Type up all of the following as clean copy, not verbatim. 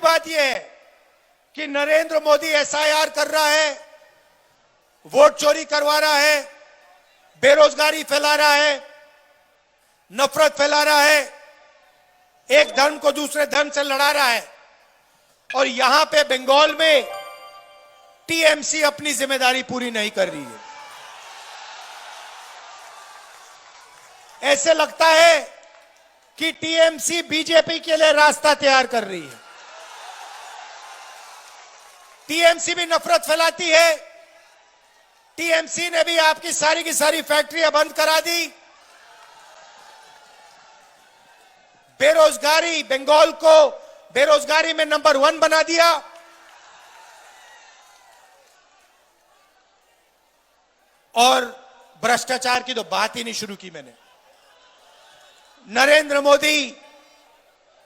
बात यह है कि नरेंद्र मोदी एसआईआर कर रहा है, वोट चोरी करवा रहा है, बेरोजगारी फैला रहा है, नफरत फैला रहा है, एक धर्म को दूसरे धर्म से लड़ा रहा है। और यहां पे बंगाल में टीएमसी अपनी जिम्मेदारी पूरी नहीं कर रही है। ऐसे लगता है कि टीएमसी बीजेपी के लिए रास्ता तैयार कर रही है। टीएमसी भी नफरत फैलाती है। टीएमसी ने भी आपकी सारी की सारी फैक्ट्रियां बंद करा दी। बेरोजगारी, बंगाल को बेरोजगारी में नंबर 1 बना दिया। और भ्रष्टाचार की तो बात ही नहीं शुरू की मैंने। नरेंद्र मोदी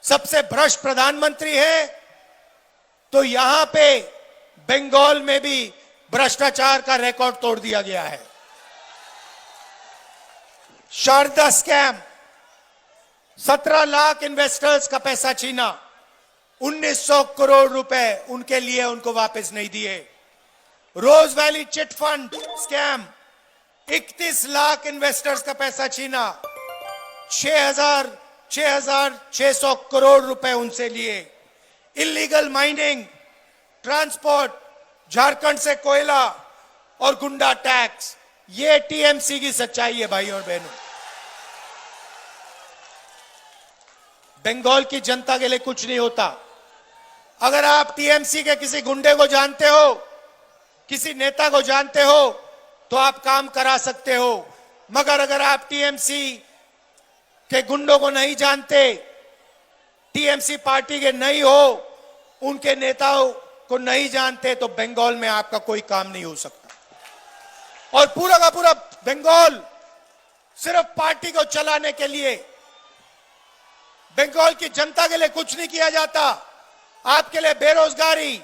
सबसे भ्रष्ट प्रधानमंत्री है, तो यहां पे बंगाल में भी भ्रष्टाचार का रिकॉर्ड तोड़ दिया गया है। शारदा स्कैम, 17 लाख इन्वेस्टर्स का पैसा छीना, 1900 करोड़ रुपए उनके लिए उनको वापस नहीं दिए। Rose Valley chit fund scam, 31 lakh investors का पैसा छीना, 6,600 करोड़ रुपए उनसे लिए। इलीगल माइनिंग, ट्रांसपोर्ट, झारखंड से कोयला और गुंडा टैक्स, ये टीएमसी की सच्चाई है भाइयों और बहनों। बंगाल की जनता के लिए कुछ नहीं होता। अगर आप टीएमसी के किसी गुंडे को जानते हो, किसी नेता को जानते हो, तो आप काम करा सकते हो। मगर अगर आप टीएमसी के गुंडों को नहीं जानते, टीएमसी पार्टी के नहीं हो, उनके नेताओं को नहीं जानते, तो बंगाल में आपका कोई काम नहीं हो सकता। और पूरा का पूरा बंगाल सिर्फ पार्टी को चलाने के लिए, बंगाल की जनता के लिए कुछ नहीं किया जाता। आपके लिए बेरोजगारी,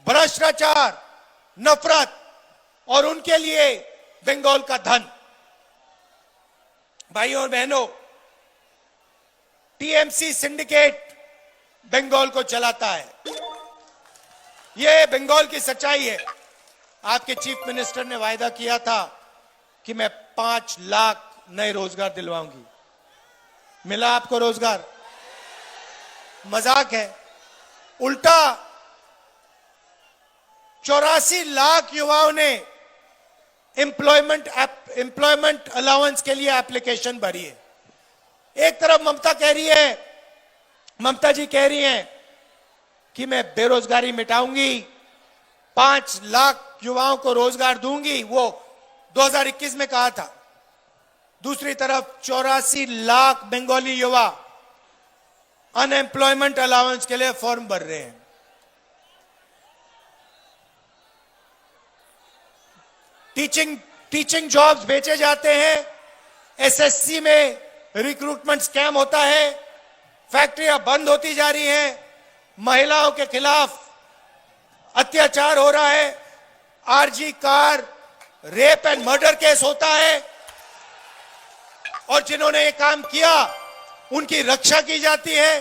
भ्रष्टाचार, नफरत और उनके लिए बंगाल का धन। भाइयों और बहनों, टीएमसी सिंडिकेट बंगाल को चलाता है। यह बंगाल की सच्चाई है। आपके चीफ मिनिस्टर ने वायदा किया था कि मैं 5 लाख नए रोजगार दिलवाऊंगी। मिला आपको रोजगार? मजाक है। उल्टा 84 लाख युवाओं ने एम्प्लॉयमेंट अलाउंस के लिए एप्लीकेशन भरी है। एक तरफ ममता जी कह रही हैं कि मैं बेरोजगारी मिटाऊंगी, 5 लाख युवाओं को रोजगार दूंगी, वो 2021 में कहा था। दूसरी तरफ 84 लाख बंगाली युवा अनएम्प्लॉयमेंट अलाउंस के लिए फॉर्म भर रहे हैं। टीचिंग जॉब्स बेचे जाते हैं, एसएससी में रिक्रूटमेंट स्कैम होता है, फैक्ट्रियां बंद होती जा रही हैं, महिलाओं के खिलाफ अत्याचार हो रहा है, RG Kar rape and murder case होता है, और जिन्होंने ये काम किया उनकी रक्षा की जाती है।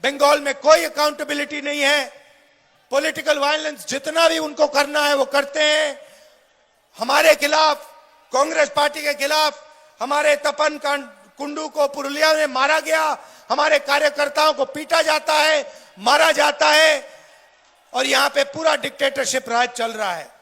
बंगाल में कोई अकाउंटेबिलिटी नहीं है। पॉलिटिकल वायलेंस जितना भी उनको करना है वो करते हैं। हमारे खिलाफ, कांग्रेस पार्टी के खिलाफ, हमारे तपन कुंडू को पुरुलिया में मारा गया, हमारे कार्यकर्ताओं को पीटा जाता है, मारा जाता है, और यहां पे पूरा डिक्टेटरशिप राज चल रहा है।